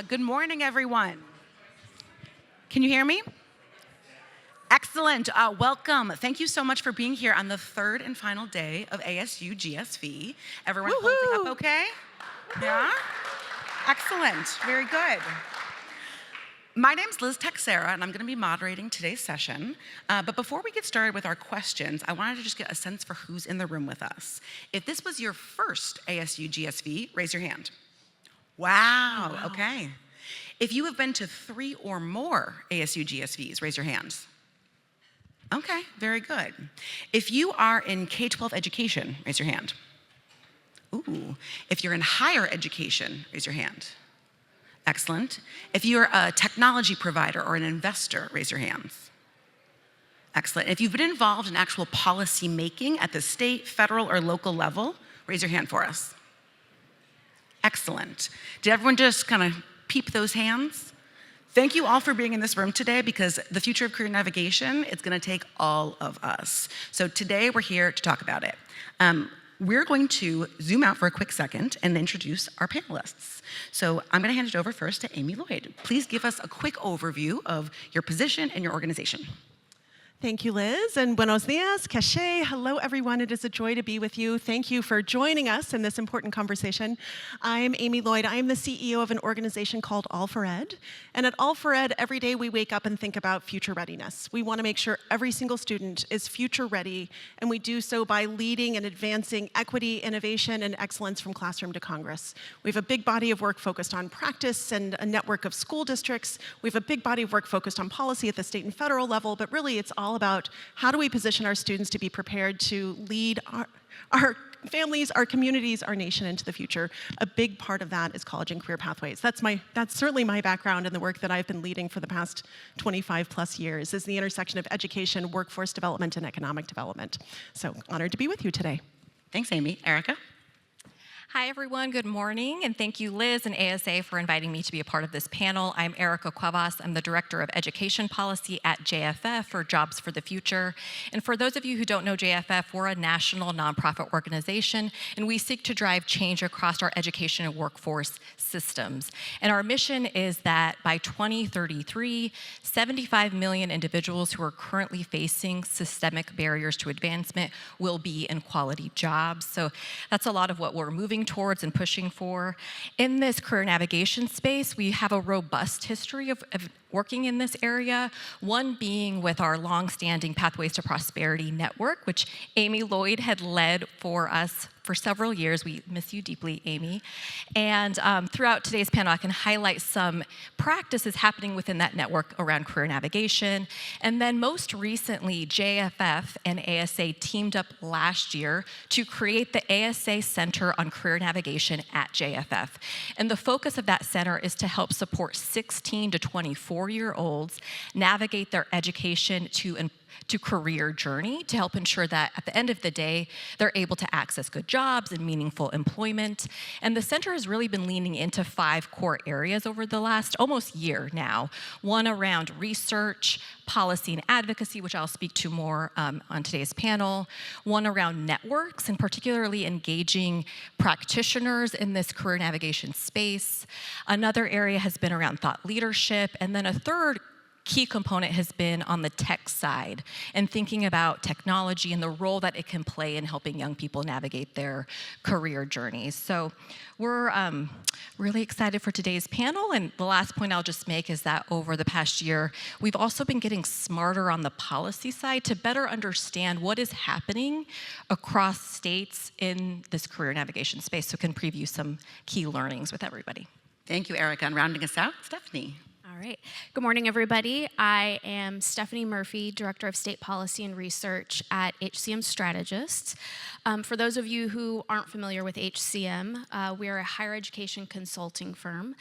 Good morning, everyone. Can you hear me? Excellent. Welcome. Thank you so much for being here on the third and final day of ASU+GSV. Everyone holding up okay? Yeah? Excellent. Very good. My name's Liz Texera, and I'm going to be moderating today's session. But before we get started with our questions, I wanted to just get a sense for who's in the room with us. If this was your first ASU+GSV, raise your hand. Wow. Okay. If you have been to 3 or more ASU+GSVs, raise your hands. Okay, very good. If you are in K-12 education, raise your hand. Ooh. If you're in higher education, raise your hand. Excellent. If you're a technology provider or an investor, raise your hands. Excellent. If you've been involved in actual policy making at the state, federal, or local level, raise your hand for us. Excellent. Did everyone just kind of peep those hands? Thank you all for being in this room today, because the future of career navigation is going to take all of us. So today we're here to talk about it. We're going to zoom out for a quick second and introduce our panelists. So I'm going to hand it over first to Amy Lloyd. Please give us a quick overview of your position and your organization. Thank you, Liz, and buenos dias, caché. Hello, everyone. It is a joy to be with you. Thank you for joining us in this important conversation. I'm Amy Lloyd. I'm the CEO of an organization called All4Ed. And at All4Ed, every day we wake up and think about future readiness. We want to make sure every single student is future ready, and we do so by leading and advancing equity, innovation, and excellence from classroom to Congress. We have a big body of work focused on practice and a network of school districts. We have a big body of work focused on policy at the state and federal level, but really it's all about how do we position our students to be prepared to lead our families, our communities, our nation into the future. A big part of that is college and career pathways. That's certainly my background and the work that I've been leading for the past 25 plus years, is the intersection of education, workforce development, and economic development. So honored to be with you today. Thanks, Amy. Erica? Hi, everyone. Good morning, and thank you, Liz and ASA, for inviting me to be a part of this panel. I'm Erica Cuevas. I'm the Director of Education Policy at JFF, or Jobs for the Future. And for those of you who don't know JFF, we're a national nonprofit organization, and we seek to drive change across our education and workforce systems. And our mission is that by 2033, 75 million individuals who are currently facing systemic barriers to advancement will be in quality jobs. So that's a lot of what we're moving towards and pushing for. In this career navigation space, we have a robust history of working in this area, one being with our longstanding Pathways to Prosperity network, which Amy Lloyd had led for us for several years. We miss you deeply, Amy. And throughout today's panel, I can highlight some practices happening within that network around career navigation. And then most recently, JFF and ASA teamed up last year to create the ASA Center on Career Navigation at JFF. And the focus of that center is to help support 16 to 24-year-olds navigate their education to career journey, to help ensure that at the end of the day, they're able to access good jobs and meaningful employment. And the center has really been leaning into 5 core areas over the last almost year now. One around research, policy and advocacy, which I'll speak to more on today's panel. One around networks, and particularly engaging practitioners in this career navigation space. Another area has been around thought leadership. And then a third key component has been on the tech side, and thinking about technology and the role that it can play in helping young people navigate their career journeys. So we're really excited for today's panel. And the last point I'll just make is that over the past year, we've also been getting smarter on the policy side to better understand what is happening across states in this career navigation space, so can preview some key learnings with everybody. Thank you, Erica. And rounding us out, Stephanie. All right. Good morning, everybody. I am Stephanie Murphy, Director of State Policy and Research at HCM Strategists. For those of you who aren't familiar with HCM, we are a higher education consulting firm.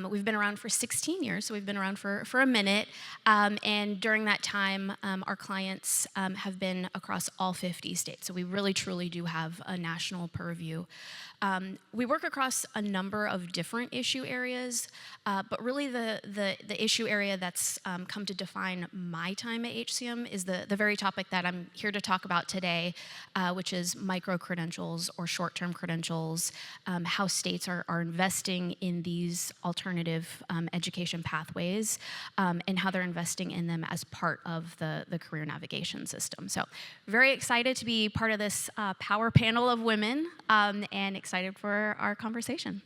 We've been around for 16 years, so we've been around for a minute. And during that time, our clients have been across all 50 states. So we really, truly do have a national purview. We work across a number of different issue areas, but really the the issue area that's come to define my time at HCM is the very topic that I'm here to talk about today, which is micro-credentials or short-term credentials, how states are investing in these alternative education pathways, and how they're investing in them as part of the career navigation system. So very excited to be part of this power panel of women, and excited for our conversation.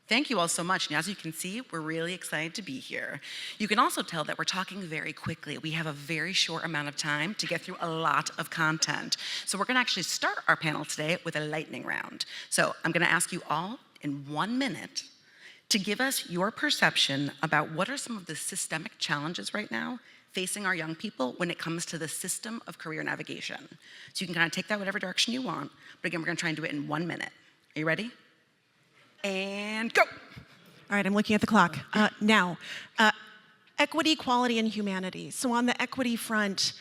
Thank you all so much. And as you can see, we're really excited to be here. You can also tell that we're talking very quickly. We have a very short amount of time to get through a lot of content. So we're going to actually start our panel today with a lightning round. So I'm going to ask you all in 1 minute to give us your perception about what are some of the systemic challenges right now facing our young people when it comes to the system of career navigation. So you can kind of take that whatever direction you want. But again, we're going to try and do it in 1 minute. Are you ready? And go. All right, I'm looking at the clock. Now, equity, quality, and humanity. So on the equity front,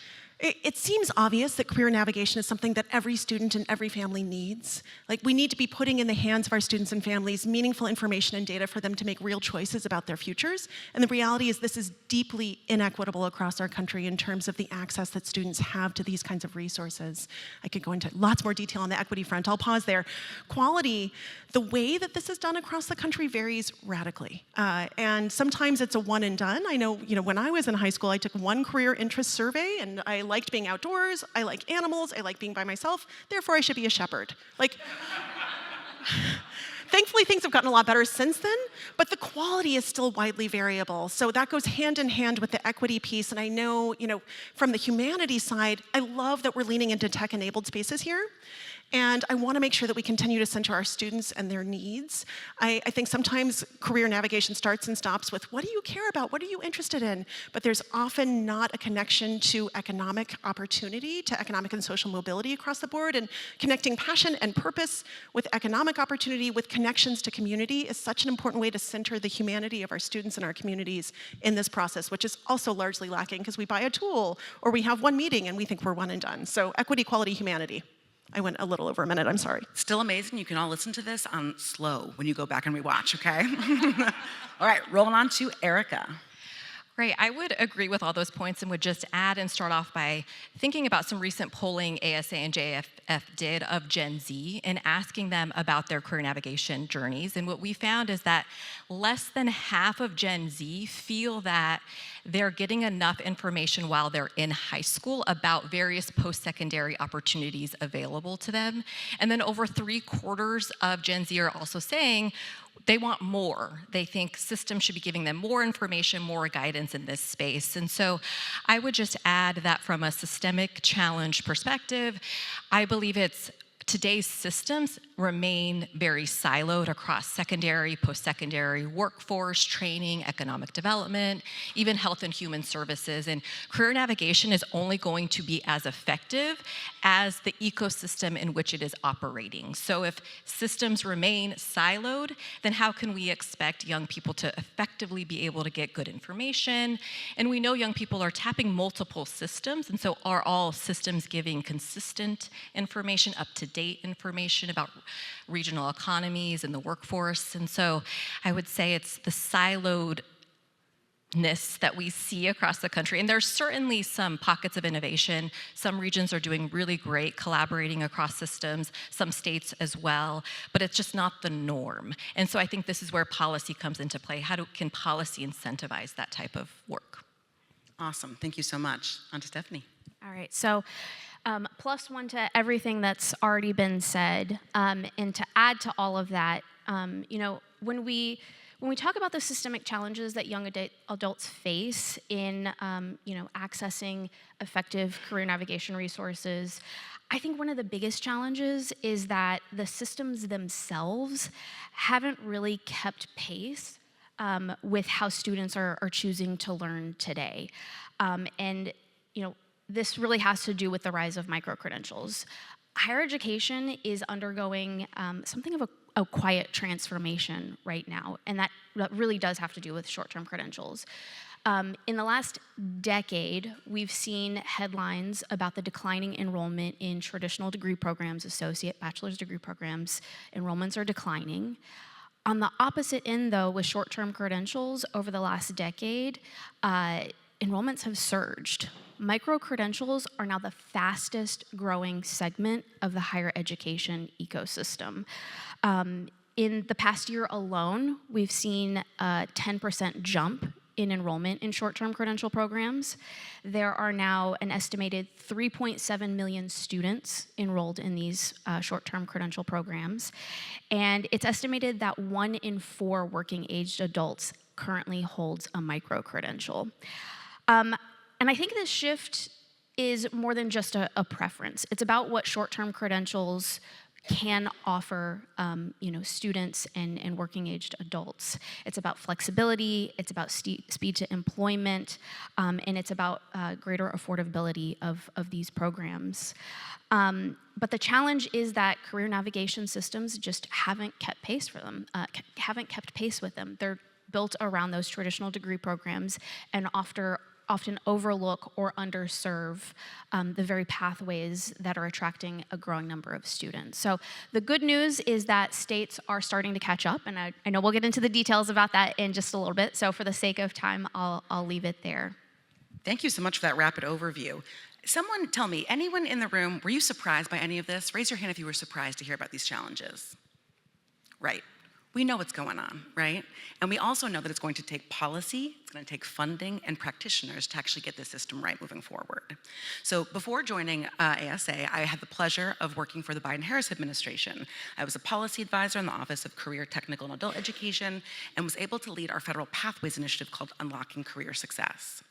it seems obvious that career navigation is something that every student and every family needs. Like, we need to be putting in the hands of our students and families meaningful information and data for them to make real choices about their futures. And the reality is this is deeply inequitable across our country in terms of the access that students have to these kinds of resources. I could go into lots more detail on the equity front. I'll pause there. Quality, the way that this is done across the country varies radically. And sometimes it's a one and done. I know, when I was in high school, I took one career interest survey, and I liked being outdoors, I like animals, I like being by myself, therefore I should be a shepherd. Thankfully, things have gotten a lot better since then, but the quality is still widely variable. So that goes hand in hand with the equity piece. And I know, from the humanities side, I love that we're leaning into tech-enabled spaces here. And I want to make sure that we continue to center our students and their needs. I think sometimes career navigation starts and stops with, what do you care about? What are you interested in? But there's often not a connection to economic opportunity, to economic and social mobility across the board. And connecting passion and purpose with economic opportunity, with connections to community, is such an important way to center the humanity of our students and our communities in this process, which is also largely lacking because we buy a tool or we have one meeting and we think we're one and done. So equity, quality, humanity. I went a little over a minute, I'm sorry. Still amazing. You can all listen to this on slow when you go back and rewatch, okay? All right, rolling on to Erica. Right, I would agree with all those points and would just add and start off by thinking about some recent polling ASA and JFF did of Gen Z and asking them about their career navigation journeys. And what we found is that less than half of Gen Z feel that they're getting enough information while they're in high school about various post-secondary opportunities available to them. And then over 3/4 of Gen Z are also saying they want more. They think systems should be giving them more information, more guidance in this space. And so I would just add that from a systemic challenge perspective, I believe today's systems remain very siloed across secondary, post-secondary, workforce, training, economic development, even health and human services. And career navigation is only going to be as effective as the ecosystem in which it is operating. So if systems remain siloed, then how can we expect young people to effectively be able to get good information? And we know young people are tapping multiple systems, and so are all systems giving consistent information, up-to-date information about regional economies and the workforce? And so I would say it's the siloedness that we see across the country. And there's certainly some pockets of innovation. Some regions are doing really great collaborating across systems, some states as well, but it's just not the norm. And so I think this is where policy comes into play. Can policy incentivize that type of work? Awesome, thank you so much. On to Stephanie. All right, so plus one to everything that's already been said, and to add to all of that, when we talk about the systemic challenges that young adults face in, accessing effective career navigation resources, I think one of the biggest challenges is that the systems themselves haven't really kept pace with how students are choosing to learn today, this really has to do with the rise of micro-credentials. Higher education is undergoing something of a quiet transformation right now, and that really does have to do with short-term credentials. In the last decade, we've seen headlines about the declining enrollment in traditional degree programs, associate bachelor's degree programs. Enrollments are declining. On the opposite end, though, with short-term credentials, over the last decade, enrollments have surged. Micro-credentials are now the fastest growing segment of the higher education ecosystem. In the past year alone, we've seen a 10% jump in enrollment in short-term credential programs. There are now an estimated 3.7 million students enrolled in these short-term credential programs, and it's estimated that 1 in 4 working-aged adults currently holds a micro-credential. And I think this shift is more than just a preference. It's about what short-term credentials can offer students and working-aged adults. It's about flexibility, it's about speed to employment, and it's about greater affordability of these programs. But the challenge is that career navigation systems just haven't kept pace with them. They're built around those traditional degree programs and often overlook or underserve the very pathways that are attracting a growing number of students. So the good news is that states are starting to catch up, and I know we'll get into the details about that in just a little bit. So for the sake of time, I'll leave it there. Thank you so much for that rapid overview. Someone tell me, anyone in the room, were you surprised by any of this? Raise your hand if you were surprised to hear about these challenges. Right. We know what's going on, right? And we also know that it's going to take policy, it's going to take funding and practitioners to actually get this system right moving forward. So before joining ASA, I had the pleasure of working for the Biden-Harris administration. I was a policy advisor in the Office of Career, Technical, and Adult Education and was able to lead our federal pathways initiative called Unlocking Career Success.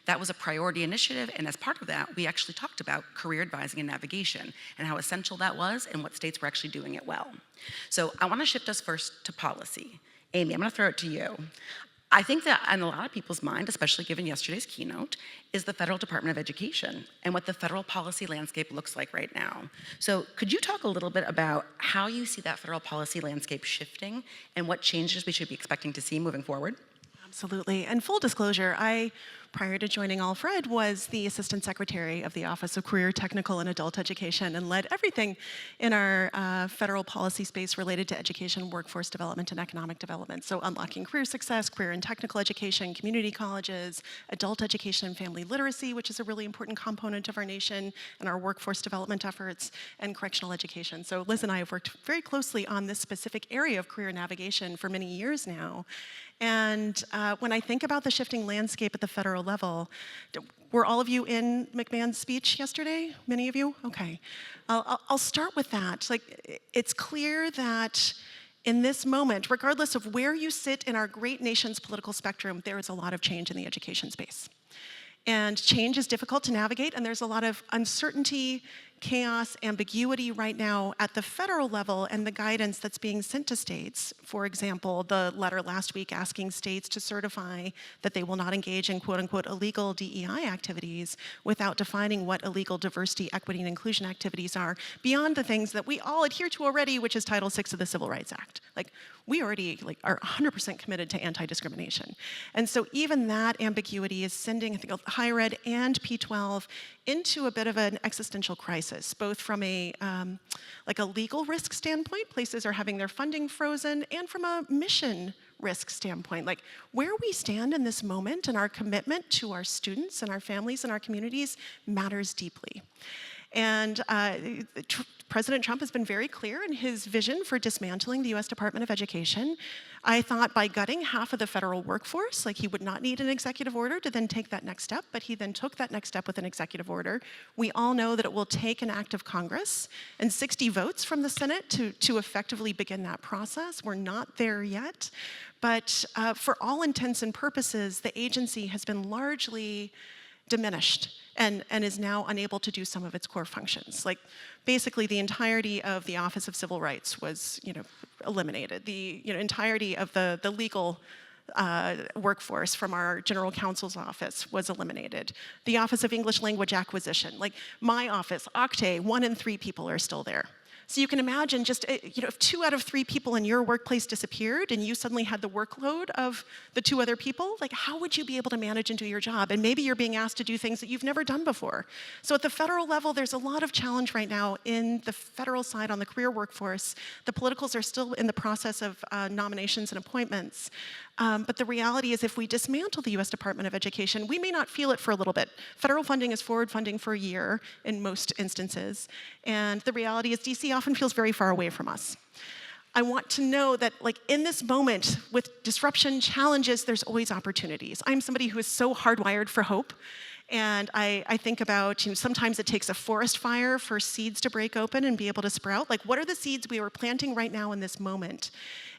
That was a priority initiative, and as part of that, we actually talked about career advising and navigation and how essential that was and what states were actually doing it well. So I want to shift us first to policy. Amy, I'm going to throw it to you. I think that in a lot of people's mind, especially given yesterday's keynote, is the Federal Department of Education and what the federal policy landscape looks like right now. So could you talk a little bit about how you see that federal policy landscape shifting and what changes we should be expecting to see moving forward? Absolutely. And full disclosure, prior to joining Alfred, was the Assistant Secretary of the Office of Career, Technical, and Adult Education and led everything in our federal policy space related to education, workforce development, and economic development. So unlocking career success, career and technical education, community colleges, adult education and family literacy, which is a really important component of our nation and our workforce development efforts, and correctional education. So Liz and I have worked very closely on this specific area of career navigation for many years now. And when I think about the shifting landscape at the federal level, were all of you in McMahon's speech yesterday? Many of you? Okay. I'll start with that. It's clear that in this moment, regardless of where you sit in our great nation's political spectrum, there is a lot of change in the education space. And change is difficult to navigate, and there's a lot of uncertainty, chaos, ambiguity right now at the federal level and the guidance that's being sent to states. For example, the letter last week asking states to certify that they will not engage in quote-unquote illegal DEI activities without defining what illegal diversity, equity, and inclusion activities are beyond the things that we all adhere to already, which is Title VI of the Civil Rights Act. We already are 100% committed to anti-discrimination. And so even that ambiguity is sending, I think, higher ed and P-12 into a bit of an existential crisis, both from a legal risk standpoint, places are having their funding frozen, and from a mission risk standpoint, where we stand in this moment and our commitment to our students and our families and our communities matters deeply. And President Trump has been very clear in his vision for dismantling the U.S. Department of Education. I thought by gutting half of the federal workforce, he would not need an executive order to then take that next step, but he then took that next step with an executive order. We all know that it will take an act of Congress and 60 votes from the Senate to effectively begin that process. We're not there yet, but for all intents and purposes, the agency has been largely diminished and is now unable to do some of its core functions. Basically, the entirety of the Office of Civil Rights was, eliminated. The entirety of the legal workforce from our general counsel's office was eliminated. The Office of English Language Acquisition, my office, Octay, 1 in 3 people are still there. So you can imagine just, if 2 out of 3 people in your workplace disappeared and you suddenly had the workload of the 2 other people, like how would you be able to manage and do your job? And maybe you're being asked to do things that you've never done before. So at the federal level, there's a lot of challenge right now in the federal side on the career workforce. The politicals are still in the process of nominations and appointments. But the reality is if we dismantle the US Department of Education, we may not feel it for a little bit. Federal funding is forward funding for a year in most instances. And the reality is DC often feels very far away from us. I want to know that like in this moment with disruption, challenges, there's always opportunities. I'm somebody who is so hardwired for hope. And I think about, sometimes it takes a forest fire for seeds to break open and be able to sprout. Like, what are the seeds we are planting right now in this moment?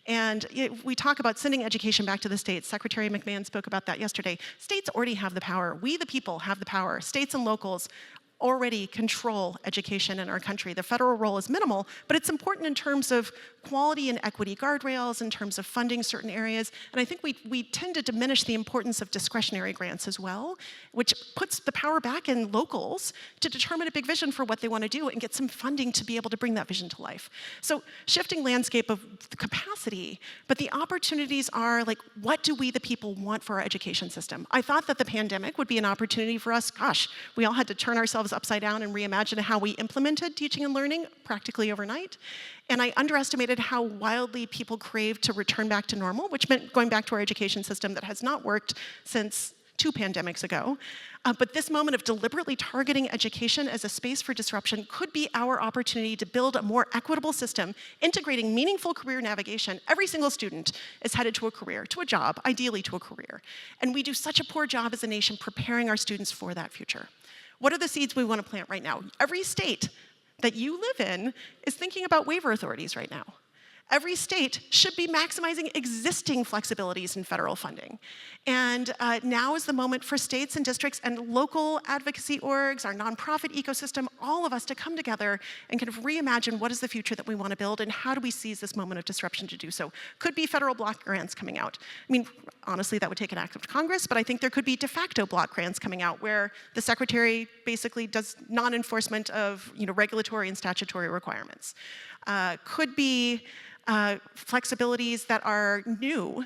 And we talk about sending education back to the states. Secretary McMahon spoke about that yesterday. States already have the power. We, the people, have the power. States and locals already control education in our country. The federal role is minimal, but it's important in terms of quality and equity guardrails, in terms of funding certain areas. And I think we tend to diminish the importance of discretionary grants as well, which puts the power back in locals to determine a big vision for what they want to do and get some funding to be able to bring that vision to life. So shifting landscape of the capacity, but the opportunities are like, what do we the people want for our education system? I thought that the pandemic would be an opportunity for us. Gosh, we all had to turn ourselves upside down and reimagine how we implemented teaching and learning practically overnight. And I underestimated how wildly people craved to return back to normal, which meant going back to our education system that has not worked since 2 pandemics ago. But this moment of deliberately targeting education as a space for disruption could be our opportunity to build a more equitable system, integrating meaningful career navigation. Every single student is headed to a career, to a job, ideally to a career. And we do such a poor job as a nation preparing our students for that future. What are the seeds we want to plant right now? Every state that you live in is thinking about waiver authorities right now. Every state should be maximizing existing flexibilities in federal funding. And now is the moment for states and districts and local advocacy orgs, our nonprofit ecosystem, all of us to come together and kind of reimagine what is the future that we want to build and how do we seize this moment of disruption to do so. Could be federal block grants coming out. I mean, honestly, that would take an act of Congress, but I think there could be de facto block grants coming out where the secretary basically does non-enforcement of regulatory and statutory requirements. Could be flexibilities that are new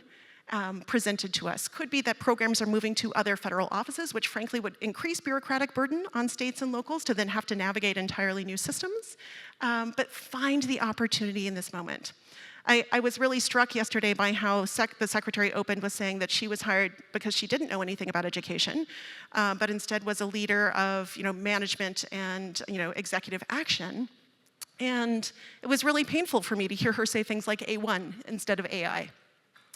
presented to us. Could be that programs are moving to other federal offices, which frankly would increase bureaucratic burden on states and locals to then have to navigate entirely new systems. But find the opportunity in this moment. I was really struck yesterday by how the secretary opened with saying that she was hired because she didn't know anything about education, but instead was a leader of management and executive action. And it was really painful for me to hear her say things like A1 instead of AI.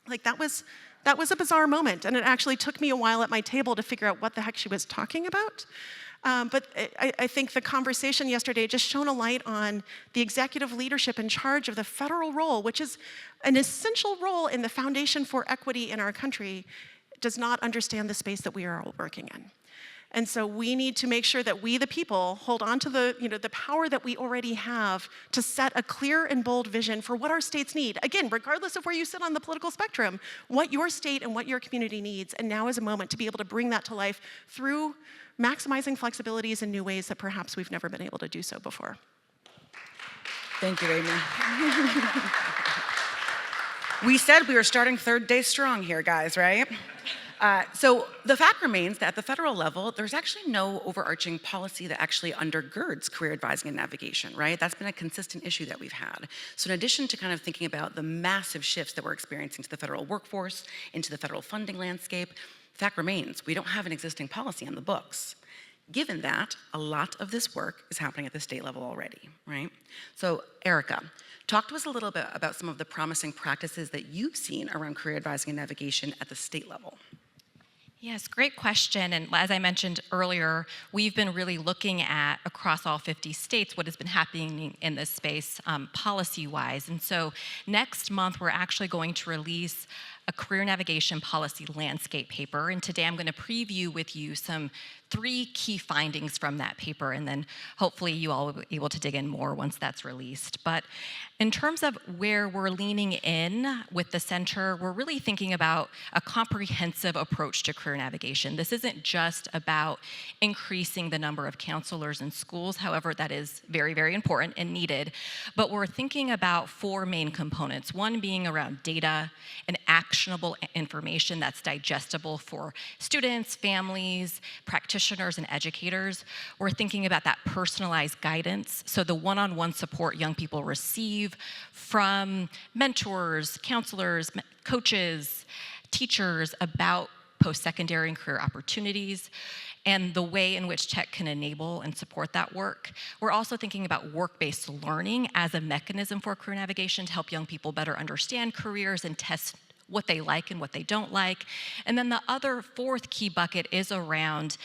Like that was a bizarre moment, and it actually took me a while at my table to figure out what the heck she was talking about. But I think the conversation yesterday just shone a light on the executive leadership in charge of the federal role, which is an essential role in the foundation for equity in our country, does not understand the space that we are all working in. And so we need to make sure that we, the people, hold on to the power that we already have to set a clear and bold vision for what our states need. Again, regardless of where you sit on the political spectrum, what your state and what your community needs. And now is a moment to be able to bring that to life through maximizing flexibilities in new ways that perhaps we've never been able to do so before. Thank you, Amy. We said we were starting third day strong here, guys, right? So the fact remains that at the federal level, there's actually no overarching policy that actually undergirds career advising and navigation, right? That's been a consistent issue that we've had. So in addition to kind of thinking about the massive shifts that we're experiencing to the federal workforce, into the federal funding landscape, the fact remains we don't have an existing policy on the books. Given that, a lot of this work is happening at the state level already, right? So Erica, talk to us a little bit about some of the promising practices that you've seen around career advising and navigation at the state level. Yes, great question. And as I mentioned earlier, we've been really looking at across all 50 states what has been happening in this space policy-wise. And so next month, we're actually going to release a career navigation policy landscape paper. And today I'm going to preview with you some 3 key findings from that paper, and then hopefully you all will be able to dig in more once that's released. But in terms of where we're leaning in with the center, we're really thinking about a comprehensive approach to career navigation. This isn't just about increasing the number of counselors in schools, however, that is very, very important and needed, but we're thinking about 4 main components, one being around data and actionable information that's digestible for students, families, practitioners, and educators. We're thinking about that personalized guidance, so the one-on-one support young people receive from mentors, counselors, coaches, teachers about post-secondary and career opportunities, and the way in which tech can enable and support that work. We're also thinking about work-based learning as a mechanism for career navigation to help young people better understand careers and test what they like and what they don't like. And then the other 4th key bucket is around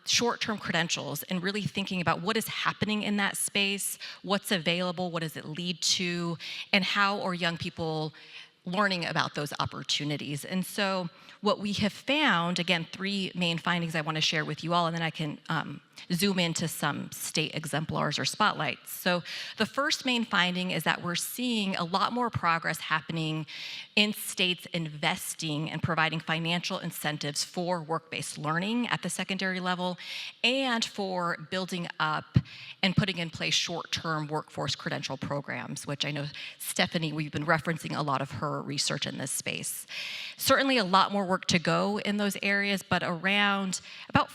short-term credentials and really thinking about what is happening in that space, what's available, what does it lead to, and how are young people learning about those opportunities. And so what we have found, again, 3 main findings I want to share with you all, and then I can zoom into some state exemplars or spotlights. So the first main finding is that we're seeing a lot more progress happening in states investing and providing financial incentives for work-based learning at the secondary level and for building up and putting in place short-term workforce credential programs, which I know, Stephanie, we've been referencing a lot of her research in this space. Certainly a lot more work to go in those areas, but around about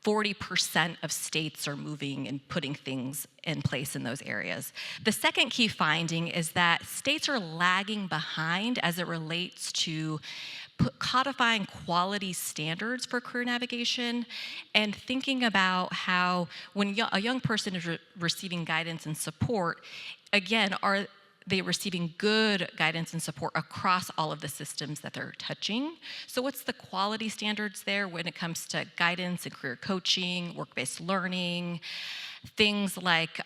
40% of states are moving and putting things in place in those areas. The second key finding is that states are lagging behind as it relates to codifying quality standards for career navigation and thinking about how when a young person is receiving guidance and support, again, are they receiving good guidance and support across all of the systems that they're touching? So what's the quality standards there when it comes to guidance and career coaching, work-based learning, things like,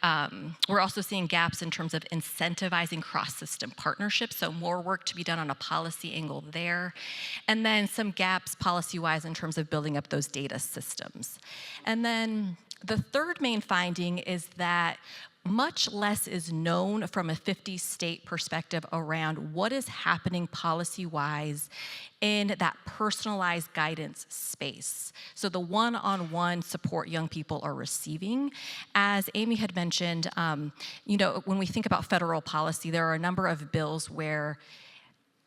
we're also seeing gaps in terms of incentivizing cross-system partnerships, so more work to be done on a policy angle there. And then some gaps policy-wise in terms of building up those data systems. And then the third main finding is that much less is known from a 50-state perspective around what is happening policy-wise in that personalized guidance space. So the one-on-one support young people are receiving. As Amy had mentioned, when we think about federal policy, there are a number of bills where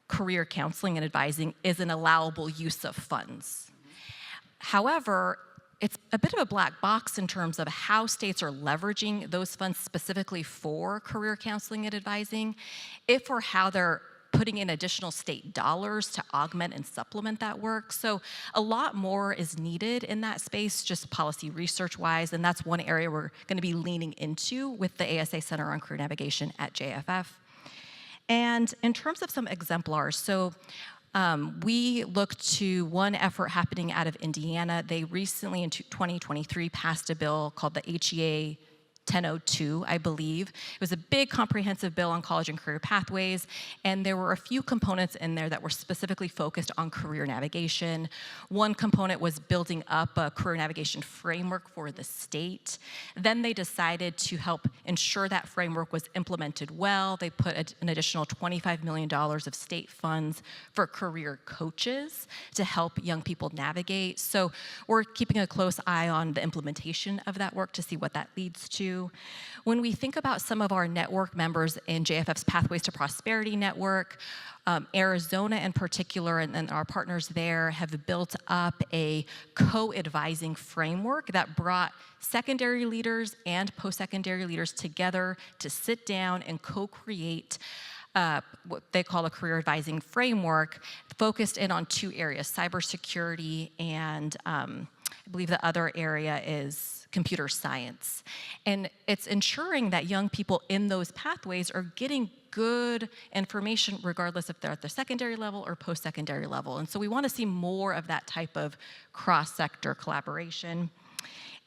career counseling and advising is an allowable use of funds. However, it's a bit of a black box in terms of how states are leveraging those funds specifically for career counseling and advising, if or how they're putting in additional state dollars to augment and supplement that work. So a lot more is needed in that space, just policy research-wise, and that's one area we're going to be leaning into with the ASA Center on Career Navigation at JFF. And in terms of some exemplars, so we looked to one effort happening out of Indiana. They recently, in 2023, passed a bill called the HEA 1002, I believe. It was a big comprehensive bill on college and career pathways, and there were a few components in there that were specifically focused on career navigation. One component was building up a career navigation framework for the state. Then they decided to help ensure that framework was implemented well. They put an additional $25 million of state funds for career coaches to help young people navigate. So we're keeping a close eye on the implementation of that work to see what that leads to. When we think about some of our network members in JFF's Pathways to Prosperity network, Arizona in particular, and our partners there have built up a co-advising framework that brought secondary leaders and post-secondary leaders together to sit down and co-create what they call a career advising framework focused in on 2 areas, cybersecurity and I believe the other area is computer science. And it's ensuring that young people in those pathways are getting good information regardless if they're at the secondary level or post-secondary level. And so we want to see more of that type of cross-sector collaboration.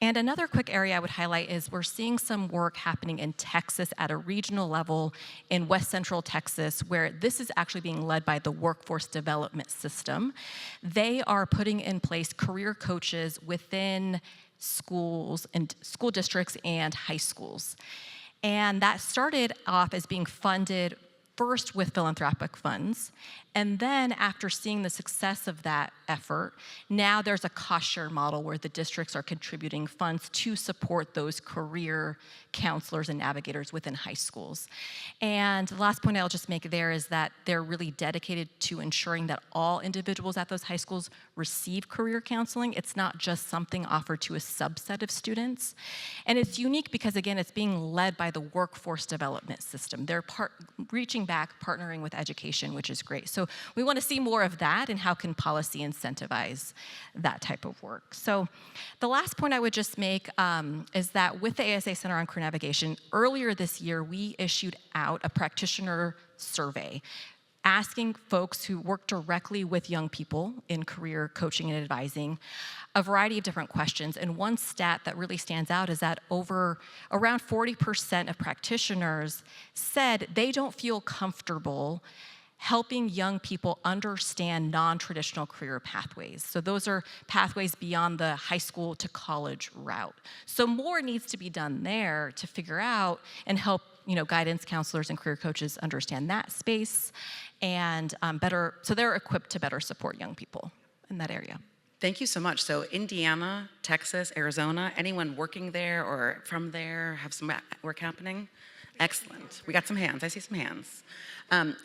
And another quick area I would highlight is we're seeing some work happening in Texas at a regional level in West Central Texas, where this is actually being led by the workforce development system. They are putting in place career coaches within schools and school districts and high schools. And that started off as being funded first with philanthropic funds, and then after seeing the success of that effort, now there's a cost-share model where the districts are contributing funds to support those career counselors and navigators within high schools. And the last point I'll just make there is that they're really dedicated to ensuring that all individuals at those high schools receive career counseling. It's not just something offered to a subset of students. And it's unique because, again, it's being led by the workforce development system. They're reaching back, partnering with education, which is great. So we want to see more of that, and how can policy incentivize that type of work. So the last point I would just make is that with the ASA Center on Career Navigation, earlier this year, we issued out a practitioner survey asking folks who work directly with young people in career coaching and advising a variety of different questions. And one stat that really stands out is that around 40% of practitioners said they don't feel comfortable helping young people understand non-traditional career pathways. So those are pathways beyond the high school to college route. So more needs to be done there to figure out and help guidance counselors and career coaches understand that space, and so they're equipped to better support young people in that area. Thank you so much. So Indiana, Texas, Arizona, anyone working there or from there have some work happening? Excellent. We got some hands. I see some hands.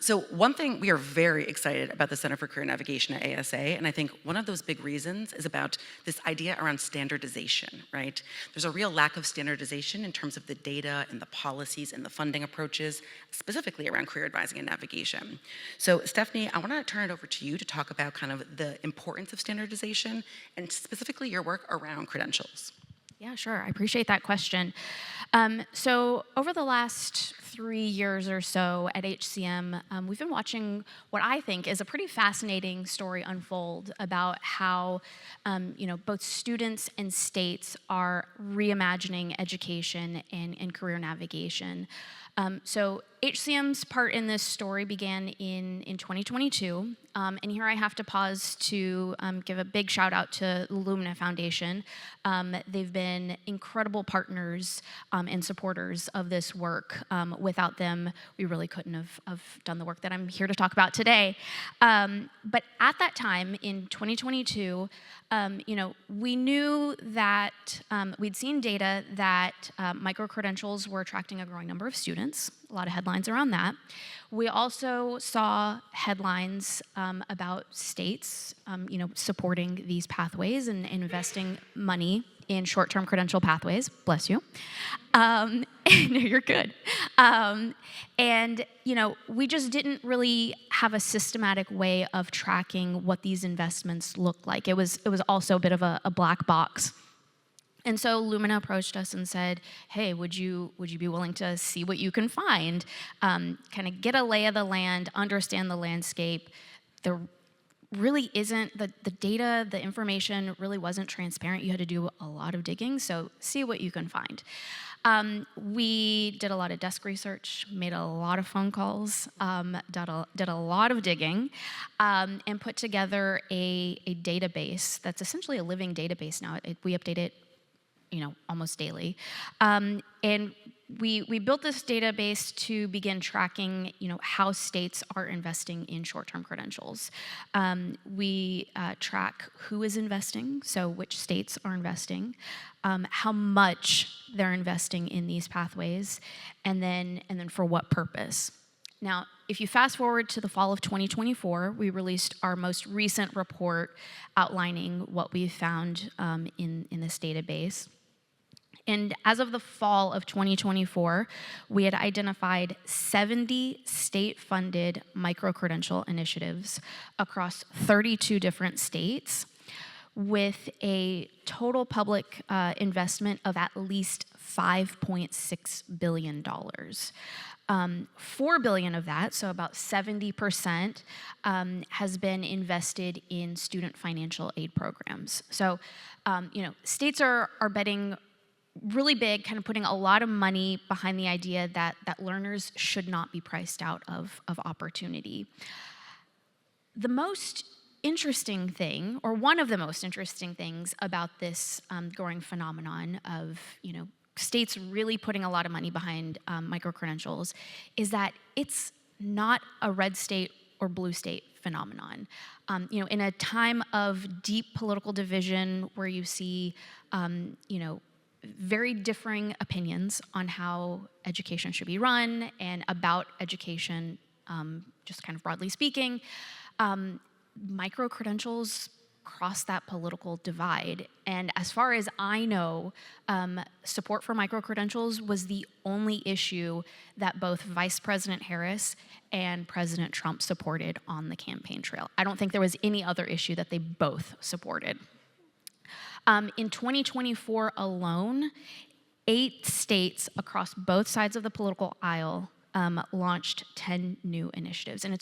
So one thing, we are very excited about the Center for Career Navigation at ASA, and I think one of those big reasons is about this idea around standardization, right? There's a real lack of standardization in terms of the data and the policies and the funding approaches, specifically around career advising and navigation. So Stephanie, I want to turn it over to you to talk about kind of the importance of standardization and specifically your work around credentials. Yeah, sure. I appreciate that question. So over the last 3 years or so at HCM, we've been watching what I think is a pretty fascinating story unfold about how both students and states are reimagining education and career navigation. So HCM's part in this story began in 2022, and here I have to pause to give a big shout out to the Lumina Foundation. They've been incredible partners and supporters of this work. Without them, we really couldn't have done the work that I'm here to talk about today. But at that time, in 2022, we knew that we'd seen data that micro-credentials were attracting a growing number of students, a lot of headlines around that. We also saw headlines about states, supporting these pathways and investing money in short-term credential pathways. Bless you. No, you're good. And we just didn't really have a systematic way of tracking what these investments looked like. It was also a bit of a black box. And so Lumina approached us and said, hey, would you be willing to see what you can find, kind of get a lay of the land, understand the landscape. There really isn't, the data, the information really wasn't transparent. You had to do a lot of digging, so see what you can find. We did a lot of desk research, made a lot of phone calls, did a lot of digging, and put together a database that's essentially a living database now. We update it almost daily. And we built this database to begin tracking, how states are investing in short-term credentials. We track who is investing, so which states are investing, how much they're investing in these pathways, and then for what purpose. Now, if you fast forward to the fall of 2024, we released our most recent report outlining what we found in this database. And as of the fall of 2024, we had identified 70 state-funded micro-credential initiatives across 32 different states, with a total public investment of at least $5.6 billion. $4 billion of that, so about 70%, has been invested in student financial aid programs. So, states are betting really big, kind of putting a lot of money behind the idea that learners should not be priced out of opportunity. The most interesting thing, or one of the most interesting things about this growing phenomenon of, states really putting a lot of money behind micro-credentials, is that it's not a red state or blue state phenomenon. In a time of deep political division where you see, very differing opinions on how education should be run and about education, just kind of broadly speaking, micro-credentials cross that political divide. And as far as I know, support for micro-credentials was the only issue that both Vice President Harris and President Trump supported on the campaign trail. I don't think there was any other issue that they both supported. In 2024 alone, 8 states across both sides of the political aisle launched 10 new initiatives. And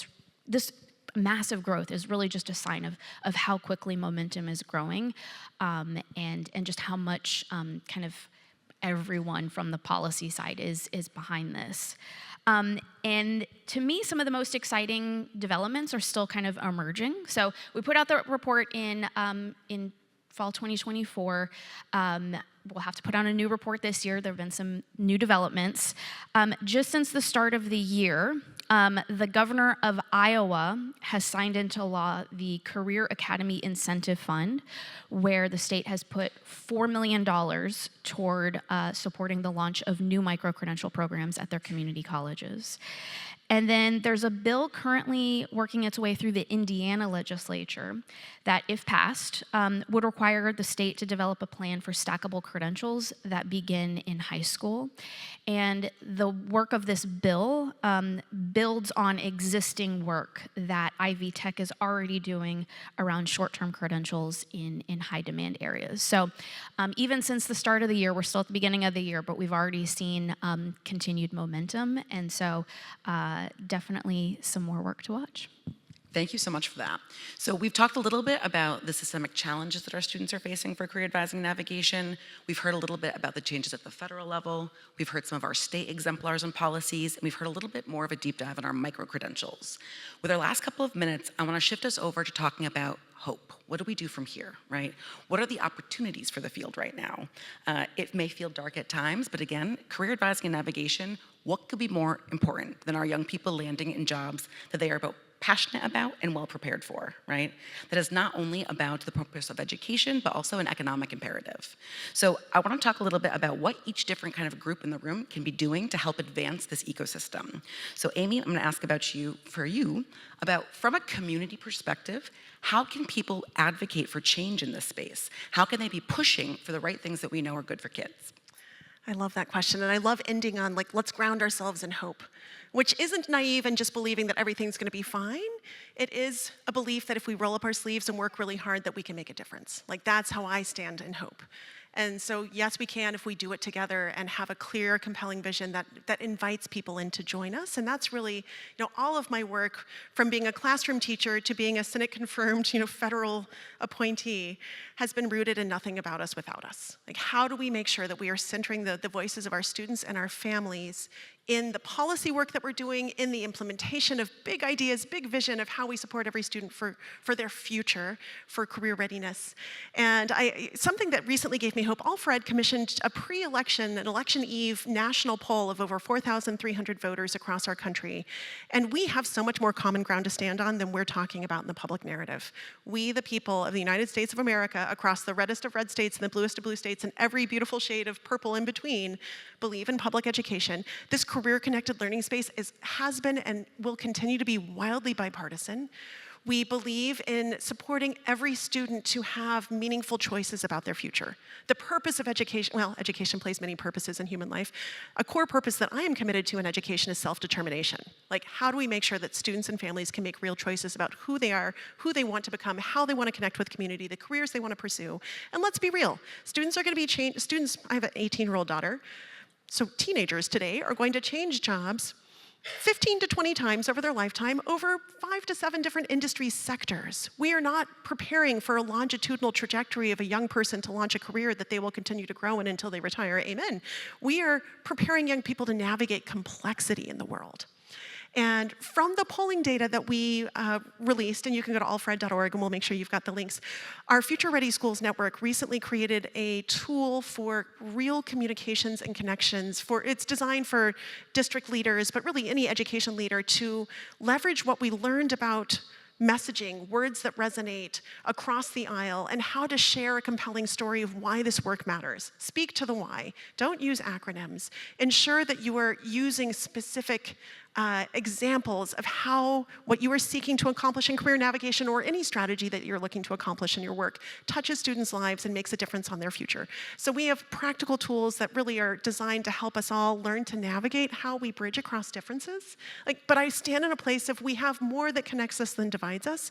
this massive growth is really just a sign of how quickly momentum is growing, and just how much kind of everyone from the policy side is behind this. And to me, some of the most exciting developments are still kind of emerging. So we put out the report in fall 2024. We'll have to put out a new report this year. There have been some new developments. Just since the start of the year, the governor of Iowa has signed into law the Career Academy Incentive Fund, where the state has put $4 million toward supporting the launch of new micro-credential programs at their community colleges. And then there's a bill currently working its way through the Indiana legislature that, if passed, would require the state to develop a plan for stackable credentials that begin in high school. And the work of this bill builds on existing work that Ivy Tech is already doing around short-term credentials in high-demand areas. So even since the start of the year, we're still at the beginning of the year, but we've already seen continued momentum. And so definitely some more work to watch. Thank you so much for that. So we've talked a little bit about the systemic challenges that our students are facing for career advising and navigation. We've heard a little bit about the changes at the federal level. We've heard some of our state exemplars and policies, and we've heard a little bit more of a deep dive on our micro-credentials. With our last couple of minutes, I want to shift us over to talking about hope. What do we do from here, right? What are the opportunities for the field right now? It may feel dark at times, but again, career advising and navigation, what could be more important than our young people landing in jobs that they are both passionate about and well prepared for, right? That is not only about the purpose of education, but also an economic imperative. So I want to talk a little bit about what each different kind of group in the room can be doing to help advance this ecosystem. So Amy, I'm going to ask about about from a community perspective, how can people advocate for change in this space? How can they be pushing for the right things that we know are good for kids? I love that question, and I love ending on, let's ground ourselves in hope, which isn't naive and just believing that everything's going to be fine. It is a belief that if we roll up our sleeves and work really hard, that we can make a difference. That's how I stand in hope. And so, yes, we can if we do it together and have a clear, compelling vision that invites people in to join us. And that's really, all of my work, from being a classroom teacher to being a Senate-confirmed, federal appointee, has been rooted in nothing about us without us. How do we make sure that we are centering the voices of our students and our families in the policy work that we're doing, in the implementation of big ideas, big vision of how we support every student for their future, for career readiness. And something that recently gave me hope, All4Ed commissioned a pre-election, an election eve national poll of over 4,300 voters across our country. And we have so much more common ground to stand on than we're talking about in the public narrative. We, the people of the United States of America, across the reddest of red states and the bluest of blue states and every beautiful shade of purple in between, believe in public education. This career-connected learning space has been and will continue to be wildly bipartisan. We believe in supporting every student to have meaningful choices about their future. The purpose of education, well, education plays many purposes in human life. A core purpose that I am committed to in education is self-determination. Like, how do we make sure that students and families can make real choices about who they are, who they want to become, how they want to connect with community, the careers they want to pursue. And let's be real, students are going to be students, I have an 18-year-old daughter, so teenagers today are going to change jobs 15 to 20 times over their lifetime over 5 to 7 different industry sectors. We are not preparing for a longitudinal trajectory of a young person to launch a career that they will continue to grow in until they retire, amen. We are preparing young people to navigate complexity in the world. And from the polling data that we released, and you can go to allfred.org and we'll make sure you've got the links, our Future Ready Schools Network recently created a tool for real communications and connections. It's designed for district leaders, but really any education leader, to leverage what we learned about messaging, words that resonate across the aisle, and how to share a compelling story of why this work matters. Speak to the why. Don't use acronyms. Ensure that you are using specific examples of how what you are seeking to accomplish in career navigation or any strategy that you're looking to accomplish in your work touches students' lives and makes a difference on their future. So we have practical tools that really are designed to help us all learn to navigate how we bridge across differences. But I stand in a place of we have more that connects us than divides us.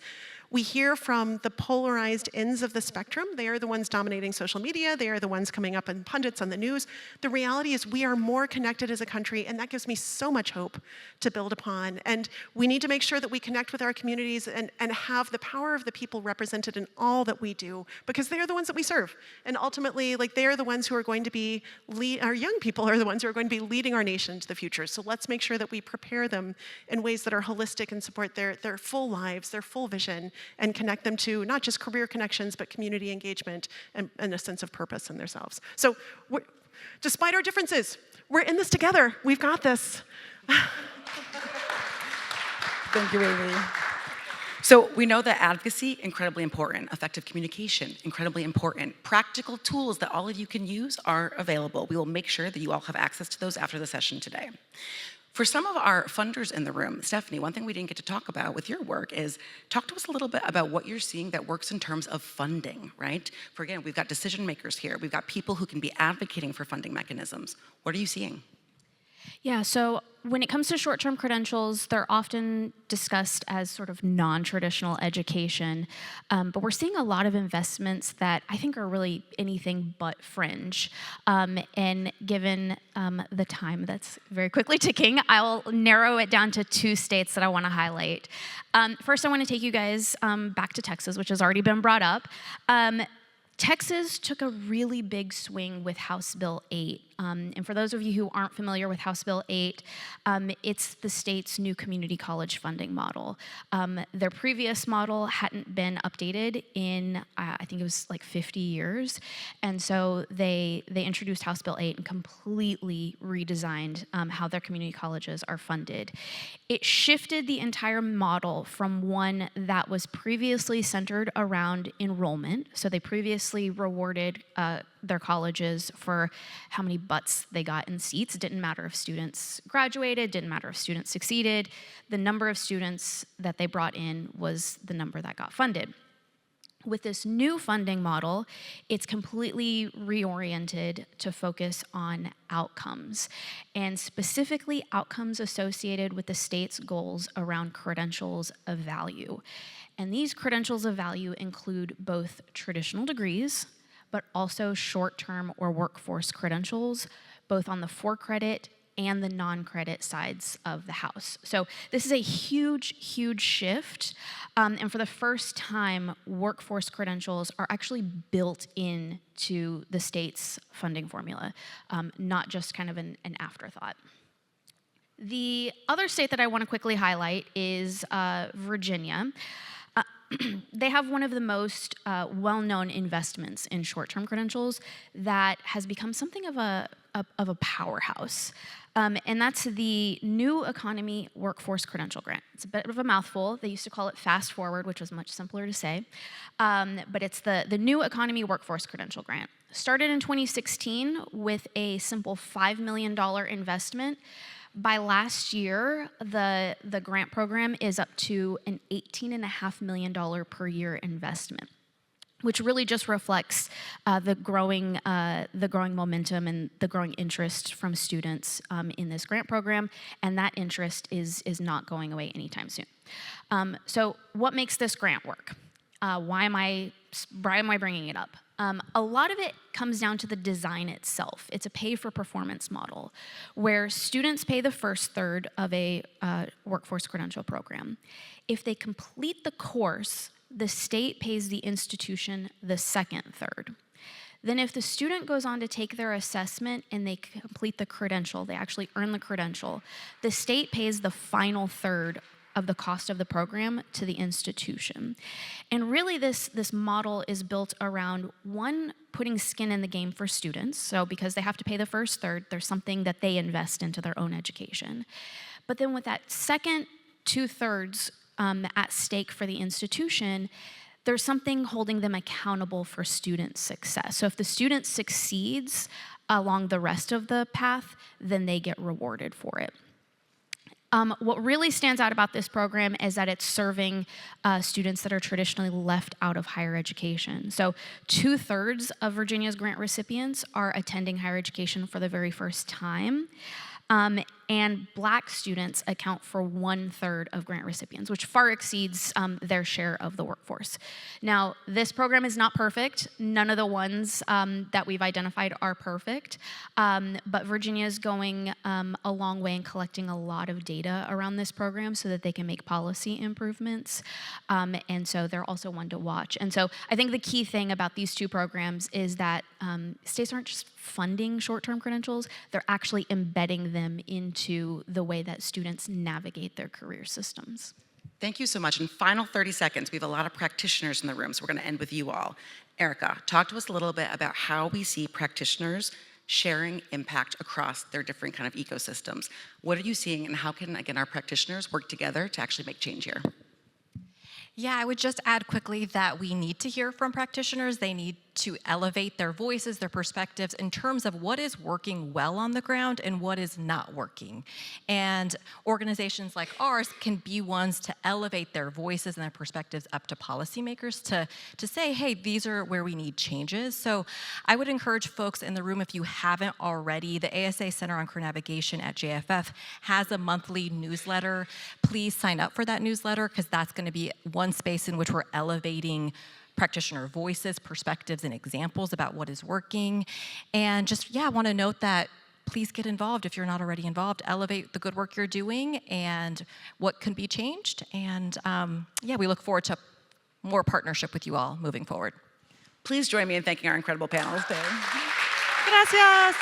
We hear from the polarized ends of the spectrum. They are the ones dominating social media. They are the ones coming up in pundits on the news. The reality is we are more connected as a country, and that gives me so much hope to build upon. And we need to make sure that we connect with our communities and have the power of the people represented in all that we do, because they are the ones that we serve. And ultimately, they are the ones who are going to be, our young people are the ones who are going to be leading our nation into the future. So let's make sure that we prepare them in ways that are holistic and support their full lives, their full vision, and connect them to not just career connections, but community engagement and a sense of purpose in themselves. So despite our differences, we're in this together. We've got this. Thank you, Amy. So we know that advocacy, incredibly important. Effective communication, incredibly important. Practical tools that all of you can use are available. We will make sure that you all have access to those after the session today. For some of our funders in the room, Stephanie, one thing we didn't get to talk about with your work is talk to us a little bit about what you're seeing that works in terms of funding, right? For again, we've got decision makers here. We've got people who can be advocating for funding mechanisms. What are you seeing? Yeah, so when it comes to short-term credentials, they're often discussed as sort of non-traditional education, but we're seeing a lot of investments that I think are really anything but fringe. And given the time that's very quickly ticking, I'll narrow it down to 2 states that I want to highlight. First, I want to take you guys back to Texas, which has already been brought up. Texas took a really big swing with House Bill 8. And for those of you who aren't familiar with House Bill 8, it's the state's new community college funding model. Their previous model hadn't been updated in, I think it was 50 years. And so they introduced House Bill 8 and completely redesigned how their community colleges are funded. It shifted the entire model from one that was previously centered around enrollment. So they previously rewarded their colleges for how many butts they got in seats. It didn't matter if students graduated, didn't matter if students succeeded. The number of students that they brought in was the number that got funded. With this new funding model, it's completely reoriented to focus on outcomes, and specifically outcomes associated with the state's goals around credentials of value. And these credentials of value include both traditional degrees, but also short-term or workforce credentials, both on the for-credit and the non-credit sides of the house. So this is a huge, huge shift. And for the first time, workforce credentials are actually built into the state's funding formula, not just kind of an afterthought. The other state that I want to quickly highlight is Virginia. They have one of the most well-known investments in short-term credentials that has become something of a powerhouse. And that's the New Economy Workforce Credential Grant. It's a bit of a mouthful. They used to call it Fast Forward, which was much simpler to say. But it's the New Economy Workforce Credential Grant. Started in 2016 with a simple $5 million investment. By last year, the grant program is up to an $18.5 million per year investment, which really just reflects the growing momentum and the growing interest from students in this grant program, and that interest is not going away anytime soon. So what makes this grant work? Why am I bringing it up? A lot of it comes down to the design itself. It's a pay-for-performance model where students pay the first third of a workforce credential program. If they complete the course, the state pays the institution the second third. Then if the student goes on to take their assessment and they complete the credential, they actually earn the credential, the state pays the final third of the cost of the program to the institution. And really this model is built around, one, putting skin in the game for students. So because they have to pay the first third, there's something that they invest into their own education. But then with that second 2/3 at stake for the institution, there's something holding them accountable for student success. So if the student succeeds along the rest of the path, then they get rewarded for it. What really stands out about this program is that it's serving students that are traditionally left out of higher education. So 2/3 of Virginia's grant recipients are attending higher education for the very first time. And Black students account for 1/3 of grant recipients, which far exceeds their share of the workforce. Now, this program is not perfect. None of the ones that we've identified are perfect, but Virginia is going a long way in collecting a lot of data around this program so that they can make policy improvements, and so they're also one to watch. And so I think the key thing about these two programs is that states aren't just funding short-term credentials, they're actually embedding them into the way that students navigate their career systems. Thank you so much. In final 30 seconds, we have a lot of practitioners in the room, so we're going to end with you all. Erica, talk to us a little bit about how we see practitioners sharing impact across their different kind of ecosystems. What are you seeing, and how can, again, our practitioners work together to actually make change here? Yeah, I would just add quickly that we need to hear from practitioners. They need to elevate their voices, their perspectives in terms of what is working well on the ground and what is not working. And organizations like ours can be ones to elevate their voices and their perspectives up to policymakers to say, hey, these are where we need changes. So I would encourage folks in the room, if you haven't already, the ASA Center on Career Navigation at JFF has a monthly newsletter. Please sign up for that newsletter, because that's going to be one space in which we're elevating practitioner voices, perspectives, and examples about what is working. And just, I want to note that please get involved if you're not already involved. Elevate the good work you're doing and what can be changed. And we look forward to more partnership with you all moving forward. Please join me in thanking our incredible panelists today. Gracias.